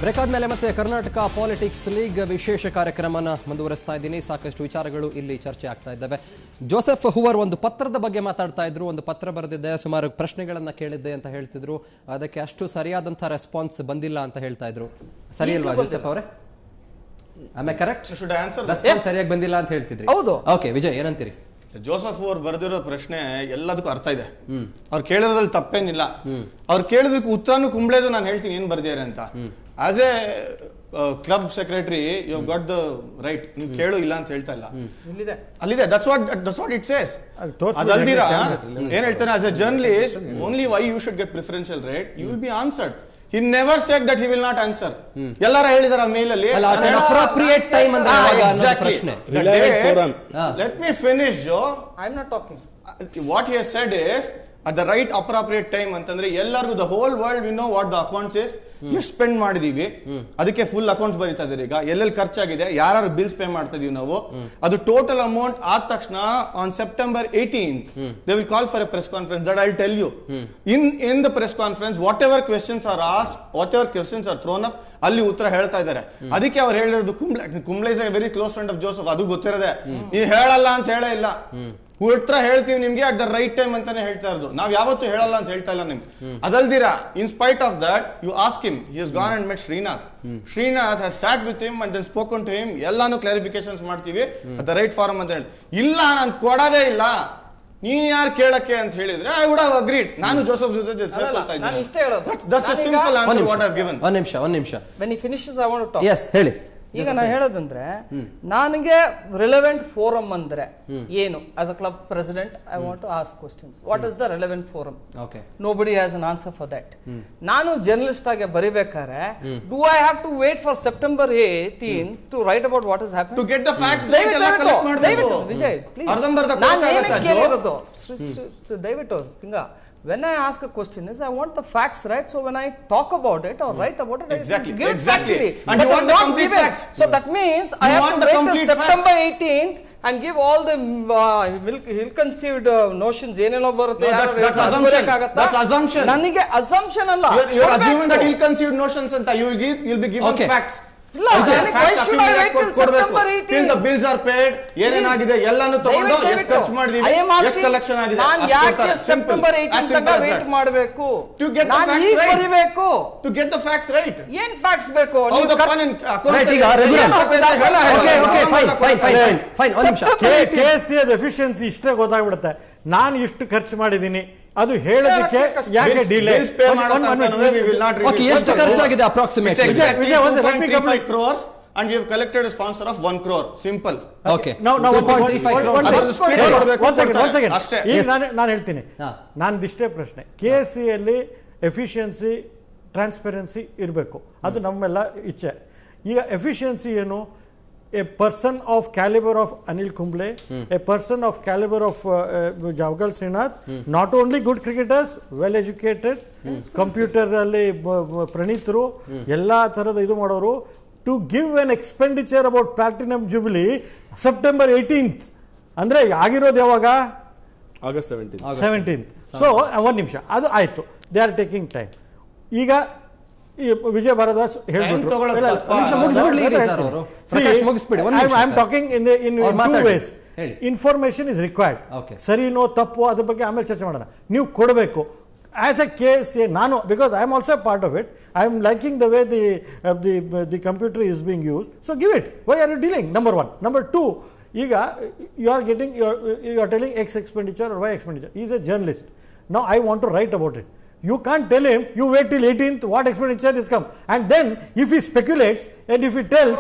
Break ಆದ್ಮೇಲೆ ಮತ್ತೆ Karnataka politics league ವಿಶೇಷ ಕಾರ್ಯಕ್ರಮನ ಮುಂದುವರಿಸ್ತಾ ಇದ್ದೀನಿ. ಸಾಕಷ್ಟು ವಿಚಾರಗಳು ಇಲ್ಲಿ ಚರ್ಚೆ ಆಗ್ತಾ ಇದ್ದಾವೆ. ಜೋಸೆಫ್ ಹೂವರ್ ಒಂದು ಪತ್ರದ ಬಗ್ಗೆ ಮಾತಾಡ್ತಾ ಇದ್ರು. ಒಂದು ಪತ್ರ ಬರೆದಿದ್ದೆ, ಸುಮಾರು ಪ್ರಶ್ನೆಗಳನ್ನ ಕೇಳಿದ್ದೆ ಅಂತ ಹೇಳ್ತಿದ್ರು. ಅದಕ್ಕೆ ಅಷ್ಟು ಸರಿಯಾದಂಥ ರೆಸ್ಪಾನ್ಸ್ ಬಂದಿಲ್ಲ ಅಂತ ಹೇಳ್ತಾ ಇದ್ರು. ಸರಿ ಅಲ್ವಾ ಜೋಸೆಫ್ ಅವರೇ? ಆಮೇಲೆ ಕರೆಕ್ಟ್ ರೆಸ್ಪಾನ್ಸ್ ಸರಿಯಾಗಿ ಬಂದಿಲ್ಲ ಅಂತ ಹೇಳ್ತಿದ್ರಿ. ಹೌದು. ಓಕೆ ವಿಜಯ್, ಏನಂತೀರಿ? ಜೋಸೆಫ್ ಅವ್ರು ಬರೆದಿರೋ ಪ್ರಶ್ನೆ ಎಲ್ಲದಕ್ಕೂ ಅರ್ಥ ಇದೆ. ಅವ್ರು ಕೇಳಿರೋದ್ರಲ್ಲಿ ತಪ್ಪೇನಿಲ್ಲ. ಅವ್ರು ಕೇಳಿದಕ್ಕೆ ಉತ್ತರನು ಕುಂಬ್ಳೆದು ನಾನು ಹೇಳ್ತೀನಿ ಏನ್ ಬರ್ದಿದ್ದಾರೆ ಅಂತ. As a club secretary you got the right. ನೀವು ಕೇಳು ಇಲ್ಲ ಅಂತ ಹೇಳ್ತಾ ಇಲ್ಲ, ಅಲ್ಲಿದೆ. That's what it says. ಅದಲ್ದಿರಾ ಏನ್ ಹೇಳ್ತಾನೆ, as a journalist only why you should get preferential rate, you will be answered. He never said that he will not answer. ಎಲ್ಲಾರ ಹೇಳಿದಾರ ಮೇಲ್ ಅಲ್ಲಿ appropriate time ಅಂತ ಅನ್ನೋ ಪ್ರಶ್ನೆ. Let me finish, Joe. I am not talking. What he has said is at the right appropriate time ಅಂತಂದ್ರೆ ಎಲ್ಲರಿಗೂ the whole world we know what the accounts is. ಎಷ್ಟು spend ಮಾಡಿದೀವಿ, ಅದಕ್ಕೆ ಫುಲ್ ಅಕೌಂಟ್ಸ್ ಬರೀತಾ ಇದೀರಿ. ಈಗ ಎಲ್ಲೆಲ್ಲಿ ಖರ್ಚಾಗಿದೆ, ಯಾರು ಬಿಲ್ಸ್ ಪೇ ಮಾಡ್ತಾ ಇದೀವಿ ನಾವು, ಅದು ಟೋಟಲ್ ಅಮೌಂಟ್ ಆದ ತಕ್ಷಣ on September 18th they will call for a press conference. That I'll tell you. In the press conference whatever questions are asked, whatever questions are thrown up, ಅಲ್ಲಿ ಉತ್ತರ ಹೇಳ್ತಾ ಇದ್ದಾರೆ. ಅದಕ್ಕೆ ಅವ್ರು ಹೇಳಿರೋದು Kumble is A very close friend of Joseph. ಅದು ಗೊತ್ತಿರದೆ ನೀವು ಹೇಳಲ್ಲ ಅಂತ ಹೇಳೇ ಇಲ್ಲ. ಉತ್ತರ ಹೇಳ್ತೀವಿ ನಿಮ್ಗೆ ಅಟ್ ದ ರೈಟ್ ಟೈಮ್ ಅಂತಾನೆ ಹೇಳ್ತಾ ಇರೋದು. ನಾವ್ ಯಾವತ್ತೂ ಹೇಳಲ್ಲ ಅಂತ ಹೇಳ್ತಾ ಇಲ್ಲ ನಿಮ್ಗೆ. ಅದಲ್ದಿರಾ in spite of that you ask him, he has gone and met Srinath. Srinath has sat with him and then spoken to him. ಎಲ್ಲಾನು ಕ್ಲಾರಿಫಿಕೇಶನ್ಸ್ ಮಾಡ್ತೀವಿ ಅಟ್ ದ ರೈಟ್ ಫಾರಮ್ ಅಂತ ಹೇಳಿ. ಇಲ್ಲ ನಾನು ಕೊಡೋದೇ ಇಲ್ಲ, ನೀನ್ ಯಾರು ಕೇಳಕ್ಕೆ ಅಂತ ಹೇಳಿದ್ರೆ ಐ ವುಡ್ ಹ್ಯಾವ್ ಅಗ್ರೀಡ್. ನಾನು ಜೋಸೆಫ್ ಜೊತೆ ಸೇರ್ಕೊಳ್ತಾ ಇದ್ದೀನಿ. That's a simple answer what I have given. ಒಂದು ನಿಮಿಷ when he finishes I want to talk. yes ಹೇಳಿ. ಈಗ ನಾನು ಹೇಳೋದಂದ್ರೆ, ನನಗೆ ರಿಲೆವೆಂಟ್ ಫೋರಮ್ ಅಂದ್ರೆ ಏನು? As a club president I want to ask questions. What is the relevant forum? Nobody has an answer for that. ನಾನು ಜರ್ನಲಿಸ್ಟ್ ಆಗಿ ಬರಿಬೇಕಾದ್ರೆ do I have to wait for September 18th to write about what is happening? To get the facts right ಎಲ್ಲ collect ಮಾಡಬೇಕು. Vijay please, ಅರ್ಧಂಬರ್ಧ ನಾನು ಏನಕ್ಕೆ ಕೇಳಿರೋದು ದಯವಿಟ್ಟು ಹಿಂಗ. When I ask a question is I want the facts, right? So when I talk about it or write about it, exactly, I give exactly. And you want the complete facts. So that means I have to wait till September 18th and give all the ill-conceived notions. ಏನೋ ಬರುತ್ತೆ. That's assumption. That's assumption. ನನಗೆ assumption ಅಲ್ಲ. You're assuming that ill-conceived notions ಅಂತ you'll be given facts. ಇಲ್ಲ, why should I wait till September 18th? Till the bills are paid, ಏನೇನಾಗಿದೆ ಎಲ್ಲಾನು ತಗೊಂಡು ಎಷ್ಟು ಖರ್ಚು ಮಾಡಿದೀವಿ, ಎಷ್ಟು ಕಲೆಕ್ಷನ್ ಆಗಿದೆ, ನಾನು ಯಾಕೆ September 18th ತನಕ ವೇಟ್ ಮಾಡಬೇಕು? To get the facts right. ಬರಿಬೇಕು. To get the facts right. ಏನ್ ಫ್ಯಾಕ್ಟ್ಸ್ ಬೇಕು? KCA ಎಫಿಷಿಯನ್ಸಿ ಇಷ್ಟೇ ಗೊತ್ತಾಗ್ಬಿಡುತ್ತೆ. ನಾನು ಇಷ್ಟು ಖರ್ಚು ಮಾಡಿದ್ದೀನಿ ಅದು ಹೇಳೋದಕ್ಕೆ ಯಾಕೆ ಡಿಲೇ? ಎಷ್ಟು ಖರ್ಚಾಗಿದೆ approximately? 2.35 crores and we have collected a sponsor of 1 crore. Simple. Okay. Now 2.35 crores. One second. ಈಗ ನಾನು ಹೇಳ್ತೀನಿ, ನಾನಿಷ್ಟೇ ಪ್ರಶ್ನೆ. KCA ಅಲ್ಲಿ ಎಫಿಷಿಯನ್ಸಿ ಟ್ರಾನ್ಸ್ಪರೆನ್ಸಿ ಇರಬೇಕು, ಅದು ನಮ್ಮೆಲ್ಲ ಇಚ್ಛೆ. ಈಗ ಎಫಿಷಿಯನ್ಸಿ ಏನು? A person of caliber of Anil Kumble, a person of caliber of Javgal Srinath, not only good cricketers, well educated, computer alli pranitru, ella tarada idu madoru, to give an expenditure about Platinum Jubilee September 18th andre agirode yavaga August 17th. So one ನಿಮಿಷ ಅದು ಆಯ್ತು, they are taking time. ಈಗ ವಿಜಯ ಭಾರದ್ವಾಜ್ ಹೇಳ್ಬಿಟ್ರು. I am talking in two ways. Information is required. ಸರಿನೋ ತಪ್ಪು ಅದ್ರ ಬಗ್ಗೆ ಆಮೇಲೆ ಚರ್ಚೆ ಮಾಡೋಣ. ನೀವು ಕೊಡಬೇಕು ಆಸ್ ಎ ಕೇಸ್. ನಾನು because I am also part of it, I am liking the way the computer is being use. So give it. Why are you dealing? Number one. Number two, ಈಗ you are getting you are telling X expenditure or Y expenditure. Is A journalist. Now I want to write about it. You can't tell him, you wait till 18th, what expenditure is come. And then, if he speculates, and if he tells,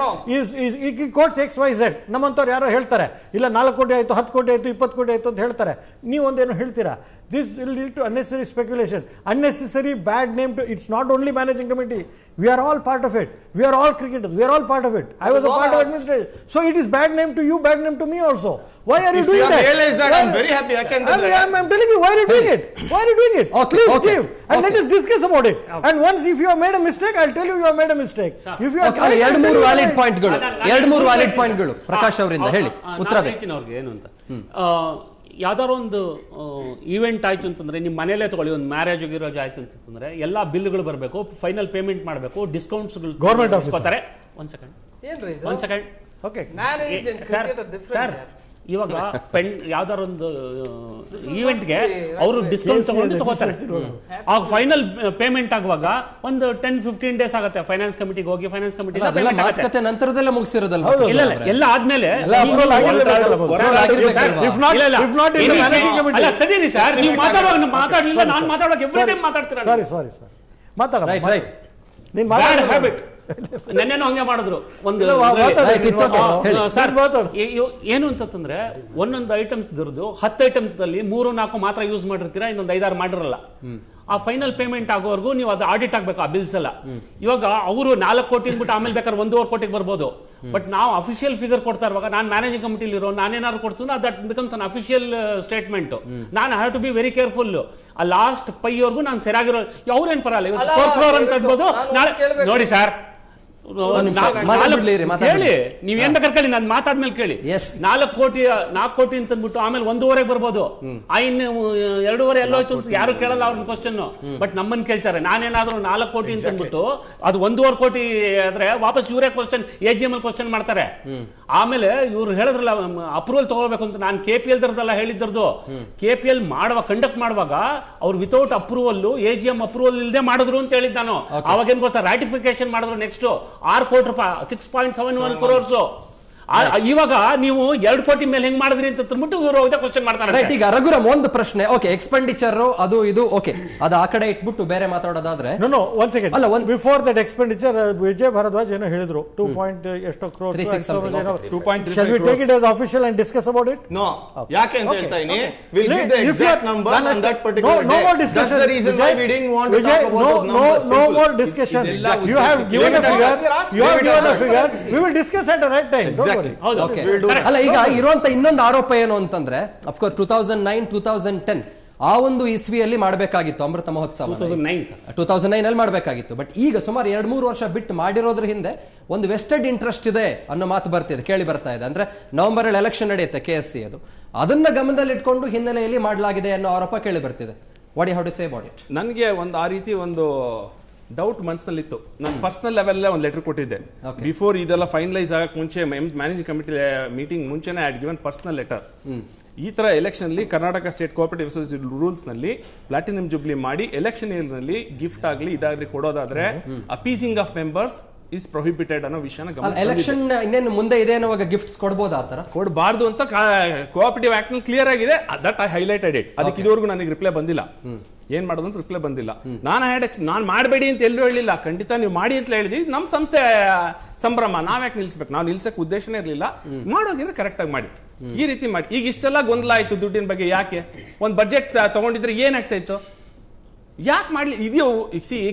he quotes X, Y, Z. ನಮ್ಮಂತವ್ರು ಯಾರೋ ಹೇಳ್ತಾರೆ, ಇಲ್ಲ 4 ಕೋಟಿ ಆಯಿತು, 10 ಕೋಟಿ ಆಯಿತು, 20 ಕೋಟಿ ಆಯಿತು ಅಂತ ಹೇಳ್ತಾರೆ. ನೀವೊಂದೇನು ಹೇಳ್ತೀರಾ? This will lead to unnecessary speculation, unnecessary bad name to. It's not only managing committee. We are all part of it. We are all cricketers. We are all part of it. I was a part of administration. So it is bad name to you, bad name to me also. Why are you doing that? If you realize that, I'm very happy. I can. I'm telling you, why are you doing it? Why are you doing it? Please give and let us discuss about it. And once if you have made a mistake, I'll tell you have made a mistake. If you have ಎರಡು ಮೂರು valid ಪಾಯಿಂಟ್ಗಳು ಪ್ರಕಾಶ್ ಅವರಿಂದ ಹೇಳಿ ಉತ್ತರ ಬೇಕು. ಏನು ಅಂತ ಯಾವ್ದಾದ್ರು ಒಂದು ಈವೆಂಟ್ ಆಯ್ತು ಅಂತಂದ್ರೆ ನಿಮ್ಮ ಮನೇಲೆ ತಗೊಳ್ಳಿ, ಒಂದು ಮ್ಯಾರೇಜ್ ಗಿರೋಜ್ ಆಯ್ತು ಅಂತಂದ್ರೆ ಎಲ್ಲಾ ಬಿಲ್ಗಳು ಬರಬೇಕು, ಫೈನಲ್ ಪೇಮೆಂಟ್ ಮಾಡಬೇಕು, ಡಿಸ್ಕೌಂಟ್ಸ್ ಗೌರ್ಮೆಂಟ್ ಕೊಡ್ತಾರೆ. ಒಂದ್ ಸೆಕೆಂಡ್ ಓಕೆ ಮ್ಯಾರೇಜ್ ಸರ್, ಇವಾಗ ಯಾವ್ದಾರ ಒಂದು ಈವೆಂಟ್ಗೆ ಅವರು ಡಿಸ್ಕೌಂಟ್ ತಗೋತಾರೆ. ಆಗ ಫೈನಲ್ ಪೇಮೆಂಟ್ ಆಗುವಾಗ ಒಂದು 10-15 ಡೇಸ್ ಆಗುತ್ತೆ ಫೈನಾನ್ಸ್ ಕಮಿಟಿಗೆ ಹೋಗಿ, ಫೈನಾನ್ಸ್ ಕಮಿಟಿ ನಂತರದಲ್ಲೇ ಮುಗಿಸಿರೋದಲ್ಲ. ಇಲ್ಲ ಎಲ್ಲ ಆದ್ಮೇಲೆ ತಡೀರಿ ಸರ್, ನೀವು ಮಾತಾಡುವಾಗ ಮಾತಾಡ್ಲಿಲ್ಲ, ನಾನು ಮಾತಾಡುವಾಗ ಎವ್ರಿ ಟೈಮ್ ಮಾತಾಡ್ತೀರಾ. Bad habit. ನೆನ್ನೆನೂ ಹಂಗೆ ಮಾಡಿದ್ರು ಒಂದು ಸರ್. ಏನು ಅಂತಂದ್ರೆ ಒಂದೊಂದು ಐಟಮ್ಸ್ ದುರ್ದು 10 ಐಟಮ್ಸ್ ಅಲ್ಲಿ 3-4 ಮಾತ್ರ ಯೂಸ್ ಮಾಡಿರ್ತೀರಾ, ಇನ್ನೊಂದು 5-6 ಮಾಡಿರಲ್ಲ. ಆ ಫೈನಲ್ ಪೇಮೆಂಟ್ ಆಗೋವರೆಗೂ ನೀವು ಅದು ಆಡಿಟ್ ಆಗ್ಬೇಕು ಆ ಬಿಲ್ಸ್ ಎಲ್ಲ. ಇವಾಗ ಅವರು 4 ಕೋಟಿ ಅಂದ್ಬಿಟ್ಟು ಆಮೇಲೆ ಬೇಕಾದ್ರೆ 1.5 ಕೋಟಿಗೆ ಬರ್ಬೋದು. ಬಟ್ ನಾವು ಅಫಿಷಿಯಲ್ ಫಿಗರ್ ಕೊಡ್ತಾ ಇರುವಾಗ ನಾನು ಮ್ಯಾನೇಜಿಂಗ್ ಕಮಿಟಿಲಿ ಇರೋ ನಾನೇನಾದ್ರು ಕೊಡ್ತೀನಿ, that becomes an official statement. ನಾನು have to be very careful. ಆ ಲಾಸ್ಟ್ ಪೈವರೆಗೂ ನಾನು ಸರಿಯಾಗಿರೋ ಅವ್ರೇನ್ ಪರಲ್ಲ, 4 crore ಅಂತ ಇಡ್ಬೋದು. ನೋಡಿ ಸರ್, ಹೇಳಿ ನೀವ್ ಏನ್ ಬೇಕಾದ್ರೆ ಕೇಳಿ, ನಾನು ಮಾತಾದ್ಮೇಲೆ ಕೇಳಿ. 4 ಕೋಟಿ ಅಂತ ಅಂದ್ಬಿಟ್ಟು ಆಮೇಲೆ 1.5 ಬರ್ಬೋದು. ಇನ್ನು 2.5 ಎಲ್ಲೋಯ್ತು ಅಂತ ಯಾರು ಕೇಳಲ್ಲ ಅವ್ರನ್ನ ಕ್ವಶನ್. ಬಟ್ ನಮ್ಮನ್ನ ಕೇಳ್ತಾರೆ. ನಾನೇನಾದ್ರೂ 4 ಕೋಟಿ ಅಂತ ಅಂದ್ಬಿಟ್ಟು ಅದು 1.5 ಕೋಟಿ ಆದ್ರೆ ವಾಪಸ್ ಇವರೇ ಕ್ವಶನ್ AGM ಅಲ್ಲಿ ಕ್ವಶನ್ ಮಾಡ್ತಾರೆ. ಆಮೇಲೆ ಇವ್ರು ಹೇಳಿದ್ರಲ್ಲ ಅಪ್ರೂವಲ್ ತಗೋಬೇಕು ಅಂತ, ನಾನು KPL ದರ್ದಲ್ಲ ಹೇಳಿದ್ದರ್ದು. KPL ಕಂಡಕ್ಟ್ ಮಾಡುವಾಗ ಅವ್ರು ವಿತೌಟ್ ಅಪ್ರೂವಲ್ AGM ಅಪ್ರೂವಲ್ ಇಲ್ಲದೆ ಮಾಡಿದ್ರು ಅಂತ ಹೇಳಿದ್ ನಾನು. ಅವಾಗ ಏನ್ ಗೊತ್ತಾ, ರಾಟಿಫಿಕೇಶನ್ ಮಾಡಿದ್ರು. ನೆಕ್ಸ್ಟ್ 6 ಕೋಟಿ ರೂಪಾಯಿ, 6.71 crores. ಇವಾಗ ನೀವು 2 ಕೋಟಿ ಮೇಲೆ ಹೆಂಗ್ ಮಾಡಿದ್ರಿ ಅಂತ ಅಂದ್ಬಿಟ್ಟು ಇವರು ಕ್ವಶನ್ ಮಾಡ್ತಾರೆ. ಈಗ ರಘುರಾಮ್ ಒಂದು ಪ್ರಶ್ನೆ, ಓಕೆ ಎಕ್ಸ್ಪೆಂಡಿಚರ್ ಅದು ಇದು ಓಕೆ, ಅದು ಆ ಕಡೆ ಇಟ್ಬಿಟ್ಟು ಬೇರೆ ಮಾತಾಡೋದಾದ್ರೆ ಒಂದ್ ಸೆಕೆಂಡ್ ಅಲ್ಲ, before that expenditure Vijay Bharadwaj ಏನೋ ಹೇಳಿದ್ರು 2 ಎಷ್ಟೋ crores. Shall we take it as official and discuss about it? No. ಯಾಕೆ ಅಂತ ಹೇಳ್ತಾ ಇದೀನಿ, we'll give the exact numbers on that particular day. No more discussion. That's the reason why we didn't want to talk about those numbers. No more discussion. You have given a figure. We will discuss at the right time. ಅಲ್ಲ, ಈಗ ಇರುವಂತ ಇನ್ನೊಂದು ಆರೋಪ ಏನು ಅಂತಂದ್ರೆ, of course 2009-2010 ಆ ಒಂದು ಇಸ್ವಿಯಲ್ಲಿ ಮಾಡಬೇಕಾಗಿತ್ತು ಅಮೃತ ಮಹೋತ್ಸವ, 2009 ಅಲ್ಲಿ ಮಾಡಬೇಕಾಗಿತ್ತು. ಬಟ್ ಈಗ ಸುಮಾರು 2-3 ವರ್ಷ ಬಿಟ್ಟು ಮಾಡಿರೋದ್ರ ಹಿಂದೆ ಒಂದು ವೆಸ್ಟೆಡ್ ಇಂಟ್ರೆಸ್ಟ್ ಇದೆ ಅನ್ನೋ ಮಾತು ಬರ್ತಿದೆ, ಕೇಳಿ ಬರ್ತಾ ಇದೆ. ಅಂದ್ರೆ ನವೆಂಬರ್ ಎಲೆಕ್ಷನ್ ನಡೆಯುತ್ತೆ KSC, ಅದನ್ನ ಗಮನದಲ್ಲಿ ಇಟ್ಕೊಂಡು ಹಿನ್ನೆಲೆಯಲ್ಲಿ ಮಾಡಲಾಗಿದೆ ಅನ್ನೋ ಆರೋಪ ಕೇಳಿ ಬರ್ತಿದೆ. What you have to say about it? ನನಗೆ ಒಂದು ಆ ರೀತಿ ಒಂದು ಡೌಟ್ ಮನಸ್ಸಲ್ಲಿತ್ತು. ನಾನು ಪರ್ಸನಲ್ ಲೆವೆಲ್ ಒಂದು ಲೆಟರ್ ಕೊಟ್ಟಿದ್ದೆ ಬಿಫೋರ್ ಇದೆಲ್ಲ ಫೈನಲೈಸ್ ಆಗಕ್ಕೆ ಮುಂಚೆ, ಮ್ಯಾನೇಜಿಂಗ್ ಕಮಿಟಿ ಮೀಟಿಂಗ್ ಮುಂಚೆನೆ I had given personal letter. ಈ ತರ ಎಲೆಕ್ಷನ್ ಅಲ್ಲಿ Karnataka state cooperative association rules ನಲ್ಲಿ ಪ್ಲಾಟಿನಂ ಜುಬ್ಲಿ ಮಾಡಿ ಎಲೆಕ್ಷನ್ ಇಯರ್ ನಲ್ಲಿ ಗಿಫ್ಟ್ ಆಗಲಿ ಇದಾಗ್ಲಿ ಕೊಡೋದಾದ್ರೆ appeasing of members is prohibited ಅನ್ನೋ ವಿಷಯನ ಎಲೆಕ್ಷನ್ ಇನ್ನೇನು ಮುಂದೆ ಇದೆ ಅನ್ನುವಾಗ ಗಿಫ್ಟ್ಸ್ ಕೊಡಬಹುದು, ಆ ತರ ಕೊಡಬಾರ್ದು ಅಂತ ಕೋಆಪರೇಟಿವ್ ಆಕ್ಟ್ ನಲ್ಲಿ ಕ್ಲಿಯರ್ ಆಗಿದೆ. That I highlighted it. ಅದಕ್ಕೆ ಇದುವರೆಗೂ ನನಗೆ ರಿಪ್ಲೈ ಬಂದಿಲ್ಲ, ಏನ್ ಮಾಡೋದು ಅಂತ ರಿಪ್ಲೈ ಬಂದಿಲ್ಲ. ನಾನು ಮಾಡಬೇಡಿ ಅಂತ ಎಲ್ಲೂ ಹೇಳಿಲ್ಲ, ಖಂಡಿತ ನೀವು ಮಾಡಿ ಅಂತ ಹೇಳಿದ್ವಿ. ನಮ್ ಸಂಸ್ಥೆ ಸಂಭ್ರಮ, ನಾವ್ಯಾಕೆ ನಿಲ್ಸ್ಬೇಕು? ನಾವು ನಿಲ್ಸಕ್ ಉದ್ದೇಶನೇ ಇರಲಿಲ್ಲ. ಮಾಡೋಗಿದ್ರೆ ಕರೆಕ್ಟ್ ಆಗಿ ಮಾಡಿ, ಈ ರೀತಿ ಮಾಡಿ. ಈಗ ಇಷ್ಟೆಲ್ಲ ಗೊಂದಲ ಆಯ್ತು ದುಡ್ಡಿನ ಬಗ್ಗೆ. ಯಾಕೆ ಒಂದು ಬಜೆಟ್ ತಗೊಂಡಿದ್ರೆ ಏನಾಗ್ತಾ ಇತ್ತು? ಯಾಕೆ ಮಾಡ್ಲಿ? ಇದೆಯೋ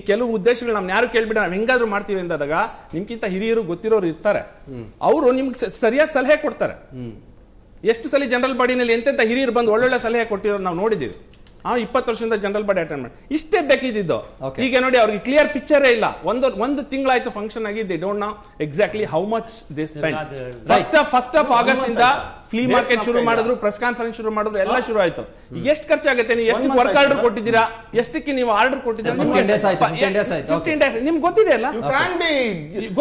ಕೆಲವು ಉದ್ದೇಶಗಳು ನಮ್ನ ಯಾರು ಕೇಳ್ಬಿಡ, ನಾವ್ ಹೆಂಗಾದ್ರೂ ಮಾಡ್ತೀವಿ ಅಂದಾಗ ನಿಮ್ಗಿಂತ ಹಿರಿಯರು ಗೊತ್ತಿರೋರು ಇರ್ತಾರೆ, ಅವರು ನಿಮ್ಗೆ ಸರಿಯಾದ ಸಲಹೆ ಕೊಡ್ತಾರೆ. ಎಷ್ಟು ಸಲ ಜನರಲ್ ಬಾಡಿನಲ್ಲಿ ಎಂತೆಂತ ಹಿರಿಯರು ಬಂದು ಒಳ್ಳೊಳ್ಳೆ ಸಲಹೆ ಕೊಟ್ಟಿರೋ ನಾವು ನೋಡಿದೀವಿ. 20 ವರ್ಷದಿಂದ ಜನರಲ್ ಬಾಡಿ ಅಟೆಂಡ್ ಮಾಡಿ ಇಷ್ಟೇ ಬೇಕಿದ್ದು. ಈಗ ನೋಡಿ ಅವ್ರಿಗೆ ಕ್ಲಿಯರ್ ಪಿಕ್ಚರೇ ಇಲ್ಲ. ಒಂದು ತಿಂಗಳಾಯ್ತು ಫಂಕ್ಷನ್ ಆಗಿ, they don't know exactly how much they spend. First of August ಇಂದ ಫ್ಲೀ ಮಾರ್ಕೆಟ್ ಶುರು ಮಾಡಿದ್ರು, ಪ್ರೆಸ್ ಕಾನ್ಫರೆನ್ಸ್ ಶುರು ಮಾಡಿದ್ರು, ಎಲ್ಲ ಶುರು ಆಯ್ತು. ಎಷ್ಟು ಖರ್ಚಾಗುತ್ತೆ? ನೀವು ಎಷ್ಟು ವರ್ಕ್ ಆರ್ಡರ್ ಕೊಟ್ಟಿದ್ದೀರಾ? ಎಷ್ಟಕ್ಕೆ ನೀವು ಆರ್ಡರ್ ಕೊಟ್ಟಿದ್ದೀರಾ? 15 ಡೇಸ್ ನಿಮ್ಗೆ ಗೊತ್ತಿದೆ ಅಲ್ಲ?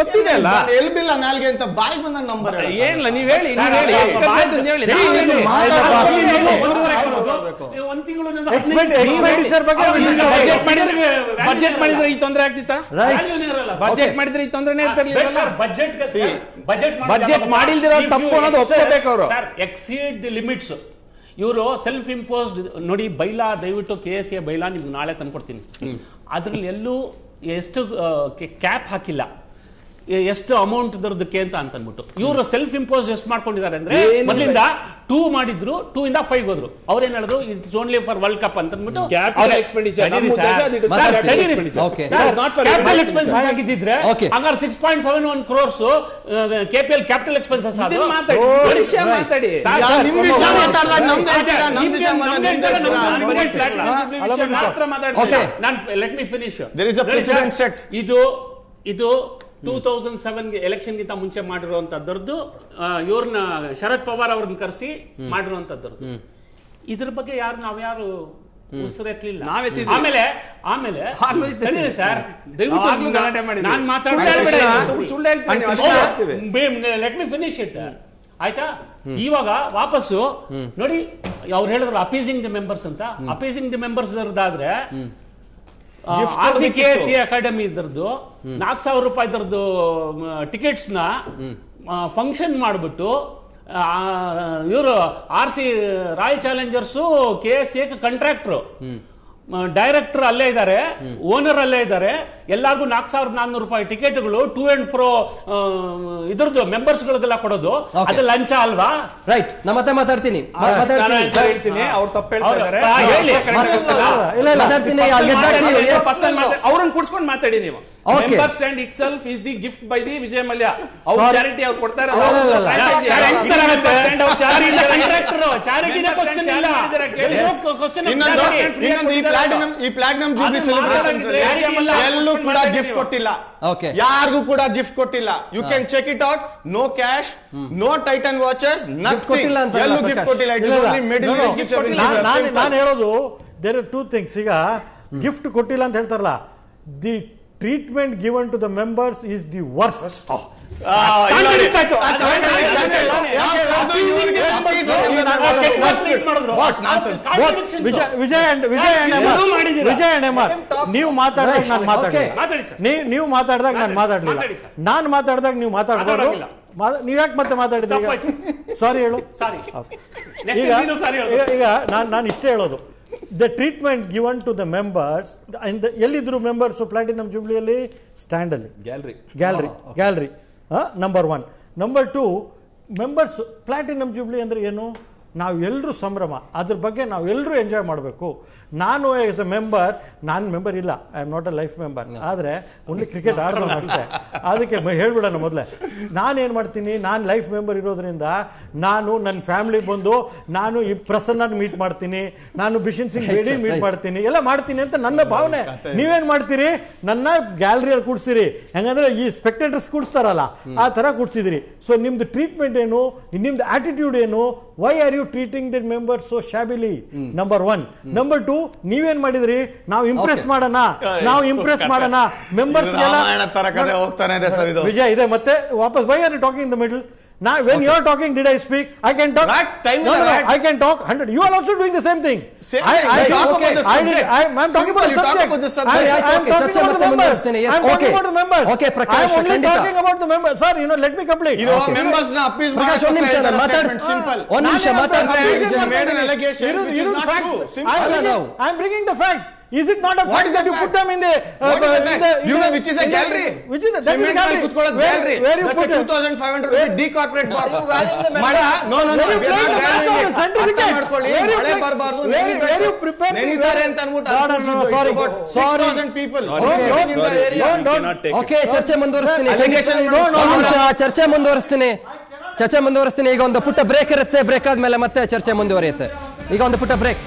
ಗೊತ್ತಿದೆ ಅಲ್ಲ? ಎಲ್ಬಿಲ್ಲ ನಾಲ್ಗೆ ಅಂತ ಬಾಯ್ ಬಂದ ನಂಬರ್ ಏನಿಲ್ಲ, ನೀವ್ ಹೇಳಿ ಒಂದ್ ತಿಂಗಳು ಬಜೆಟ್ ಮಾಡಿದ್ರೆ ಈ ತೊಂದರೆ ಆಗ್ತಿತ್ತಾ? ಬಜೆಟ್ ಮಾಡಿದ್ರೆ ಈ ತೊಂದರೆನೇ ಇರ್ತಿರ್ಲಿಲ್ಲ. ಬಜೆಟ್ ಮಾಡಿಲ್ದಿರೋ ತಪ್ಪು ಅನ್ನೋದು ಒಪ್ಪಬೇಕು ಅವರು. Exceed the limits. ಇವರು ಸೆಲ್ಫ್ ಇಂಪೋಸ್ಡ್ ನೋಡಿ ಬೈಲಾ, ದಯವಿಟ್ಟು KSA ಬೈಲಾ ನಿಮ್ಗೆ ನಾಳೆ ತಂದ್ಕೊಡ್ತೀನಿ. ಅದ್ರಲ್ಲಿ ಎಲ್ಲೂ ಎಷ್ಟು ಕ್ಯಾಪ್ ಹಾಕಿಲ್ಲ, ಎಷ್ಟು ಅಮೌಂಟ್ ದೊರದಕ್ಕೆ ಅಂತ ಅಂದ್ಬಿಟ್ಟು. ಇವರು ಸೆಲ್ಫ್ ಇಂಪೋಸ್ ಎಷ್ಟು ಮಾಡ್ಕೊಂಡಿದ್ದಾರೆ ಅಂದ್ರೆ, ಮೊದಲಿಂದ 2 ಮಾಡಿದ್ರು, 2 ಇಂದ 5 ಹೋದ್ರು. ಅವ್ರೇನ್ ಹೇಳಿದ್ರು, it's only for world cup ಅಂತ ಅಂದ್ಬಿಟ್ಟು ಕ್ಯಾಪಿಟಲ್ ಎಕ್ಸ್ಪೆಂಡಿಚರ್ ಆಗಿದ್ದಿದ್ರೆ ಹಂಗಾರೆ 6.71 crores KPL capital expenses. Let me finish. ಇದು 2007 ಎಲೆಕ್ಷನ್ ಗಿಂತ ಮುಂಚೆ ಮಾಡಿರುವಂತದ್ದು. ಇವ್ರನ್ನ ಶರದ್ ಪವಾರ್ ಅವ್ರನ್ನ ಕರೆಸಿ ಮಾಡಿರುವಂತದ್ದು. ಇದ್ರ ಬಗ್ಗೆ ನಾವ್ಯಾರು ಉಸಿರೆತ್ತಲಿಲ್ಲ. ನಾವೆತ್ತಿದ್ವಿ. ಆಮೇಲೆ ಸರ್ ದಯವಿಟ್ಟು ನಾನು ಮಾತಾಡ್ತಾ ಲೆಟ್ ಮಿ ಫಿನಿಶ್ ಇಟ್ ಆಯ್ತಾ. ಇವಾಗ ವಾಪಸ್ಸು ನೋಡಿ, ಅವ್ರು ಹೇಳಿದ್ರು ಅಪೀಸಿಂಗ್ ದಿ ಮೆಂಬರ್ಸ್ ಅಂತ. ಅಪೀಸಿಂಗ್ ದಿ ಮೆಂಬರ್ಸ್ ಇರೋದಾದ್ರೆ RCKC ಅಕಾಡೆಮಿ ಇದ್ರದ್ದು 4,000 ರೂಪಾಯಿ ಇದ್ರದ್ದು ಟಿಕೆಟ್ಸ್ ನ ಫಂಕ್ಷನ್ ಮಾಡ್ಬಿಟ್ಟು ಇವರು RC royal challengers KSA contractor director ಅಲ್ಲೇ ಇದ್ದಾರೆ, ಓನರ್ ಅಲ್ಲೇ ಇದ್ದಾರೆ. ಎಲ್ಲಾರ್ಗು 4,400 ರೂಪಾಯಿ ಟಿಕೆಟ್ಗಳು ಟು ಅಂಡ್ ಫ್ರೋ ಇದ್ರದ್ದು ಮೆಂಬರ್ಸ್ ಗಳಿಗೆಲ್ಲ ಕೊಡೋದು ಅದು ಲಂಚ ಅಲ್ವಾ? ರೈಟ್, ನಾ ಮತ್ತೆ ಮಾತಾಡ್ತೀನಿ. ಅವ್ರು ತಪ್ಪು ಹೇಳ್ತಾ ಇದ್ದಾರೆ. ಅವ್ರನ್ನ ಕೂಡ್ಸ್ಕೊಂಡು ಮಾತಾಡಿ ನೀವು. Member stand itself is the gift by the Vijay Mallya. ಅವ್ರ ಚಾರಿಟಿ ಅವ್ರು ಕೊಡ್ತಾರೆ. ಈ ಪ್ಲಾಟಿನಂ ಜೂಬ್ಲಿ ಸೆಲೆಬ್ರೇಷನ್ಸ್ ಎಲ್ಲೂ ಕೂಡ ಗಿಫ್ಟ್ ಕೊಟ್ಟಿಲ್ಲ, ಯಾರಿಗೂ ಕೂಡ ಗಿಫ್ಟ್ ಕೊಟ್ಟಿಲ್ಲ. You can check it out. No cash, no Titan watches, nothing. ಎಲ್ಲೂ ಗಿಫ್ಟ್ ಕೊಟ್ಟಿಲ್ಲ. ನಾನು ಹೇಳೋದು ದೇರ್ ಆರ್ 2 things. ಈಗ ಗಿಫ್ಟ್ ಕೊಟ್ಟಿಲ್ಲ ಅಂತ ಹೇಳ್ತಾರಲ್ಲ, the treatment given to the members is the worst. Vijay and ಎಮರ್, ನೀವು ಮಾತಾಡಿದಾಗ ನಾನು ನೀವು ಮಾತಾಡಿದಾಗ ನಾನು ಮಾತಾಡ್ಲಿಲ್ಲ. ನಾನು ಮಾತಾಡಿದಾಗ ನೀವು ಮಾತಾಡ್ಬಾರ್ದು. ನೀವ್ ಯಾಕೆ ಮತ್ತೆ ಮಾತಾಡಿದ್ರಿ? ಸಾರಿ ಹೇಳು. ಈಗ ನಾನು ಇಷ್ಟೇ ಹೇಳೋದು, the treatment given to the members ಎಲ್ಲಿದ್ರು ಮೆಂಬರ್ಸ್ ಪ್ಲಾಟಿನಂ ಜೂಬ್ಲಿಯಲ್ಲಿ ಸ್ಟ್ಯಾಂಡ್ ಅಲ್ಲಿ gallery number 1. Number 2, members platinum jubilee ಅಂದ್ರೆ ಏನು? ನಾವು ಎಲ್ಲರೂ ಸಂಭ್ರಮ, ಅದ್ರ ಬಗ್ಗೆ ನಾವು ಎಲ್ಲರೂ ಎಂಜಾಯ್ ಮಾಡಬೇಕು. ನಾನು ಆಸ್ ಎ ಮೆಂಬರ್, ನಾನು ಮೆಂಬರ್ ಇಲ್ಲ, I am not a life member, ಆದರೆ ಓನ್ಲಿ ಕ್ರಿಕೆಟ್ ಆಡೋದು ಅಷ್ಟೇ. ಅದಕ್ಕೆ ಹೇಳ್ಬಿಡೋಣ ಮೊದಲೇ, ನಾನೇನು ಮಾಡ್ತೀನಿ, ನಾನು ಲೈಫ್ ಮೆಂಬರ್ ಇರೋದ್ರಿಂದ ನಾನು ನನ್ನ ಫ್ಯಾಮಿಲಿ ಬಂದು ನಾನು ಈ ಪ್ರಸನ್ನ ಮೀಟ್ ಮಾಡ್ತೀನಿ, ನಾನು ಬಿಷನ್ ಸಿಂಗ್ ಬೇಡಿ ಮೀಟ್ ಮಾಡ್ತೀನಿ, ಎಲ್ಲ ಮಾಡ್ತೀನಿ ಅಂತ ನನ್ನ ಭಾವನೆ. ನೀವೇನ್ ಮಾಡ್ತೀರಿ? ನನ್ನ ಗ್ಯಾಲರಿಯಲ್ಲಿ ಕೂಡ್ಸಿರಿ, ಹೆಂಗಂದ್ರೆ ಈ ಸ್ಪೆಕ್ಟೇಟರ್ಸ್ ಕೂಡಿಸ್ತಾರಲ್ಲ ಆ ತರ ಕೂಡ್ಸಿದಿರಿ. ಸೊ ನಿಮ್ದು ಟ್ರೀಟ್ಮೆಂಟ್ ಏನು, ನಿಮ್ದು ಆಟಿಟ್ಯೂಡ್ ಏನು? Why are you treating the members so shabbily? Number 1. Number 2, ನೀವೇನ್ ಮಾಡಿದ್ರಿ? ನಾವು ಇಂಪ್ರೆಸ್ ಮಾಡೋಣ ಮೆಂಬರ್ಸ್. ವಿಜಯ್ ಇದೆ ಮತ್ತೆ ವಾಪಸ್. Why are you talking in the middle? Now, when you are talking, did I speak? I can talk. I can talk 100. You are also doing the same thing. I'm talking about the subject. I'm talking about the members. Okay, Prakash. I'm only talking about the members. Sir, let me complete. Members na appease simple. One ನಿಮಿಷ ಮಾತಾಡ್ತೀನಿ. I'm bringing the facts. Is it not a fact that you put them in the which is a gallery? Which is the gallery? Where you put 2,500 rupees decorporate box. No. ಮಳೆ ಬರಬಾರದು. Where you prepare? ನೆನಿದ್ದಾರೆ ಅಂತ ಅನ್ಬಿಟ್ಟು. Sorry. 6,000 people. Okay, ಚರ್ಚೆ ಮುಂದುವರಿಸ್ತೀನಿ. ಚರ್ಚೆ ಮುಂದುವರಿಸ್ತೀನಿ. ಈಗ ಒಂದು ಪುಟ್ಟ break ಇರುತ್ತೆ. ಬ್ರೇಕ್ ಆದ್ಮೇಲೆ ಮತ್ತೆ ಚರ್ಚೆ ಮುಂದುವರಿಯುತ್ತೆ. ಈಗ ಒಂದು ಪುಟ್ಟ ಬ್ರೇಕ್.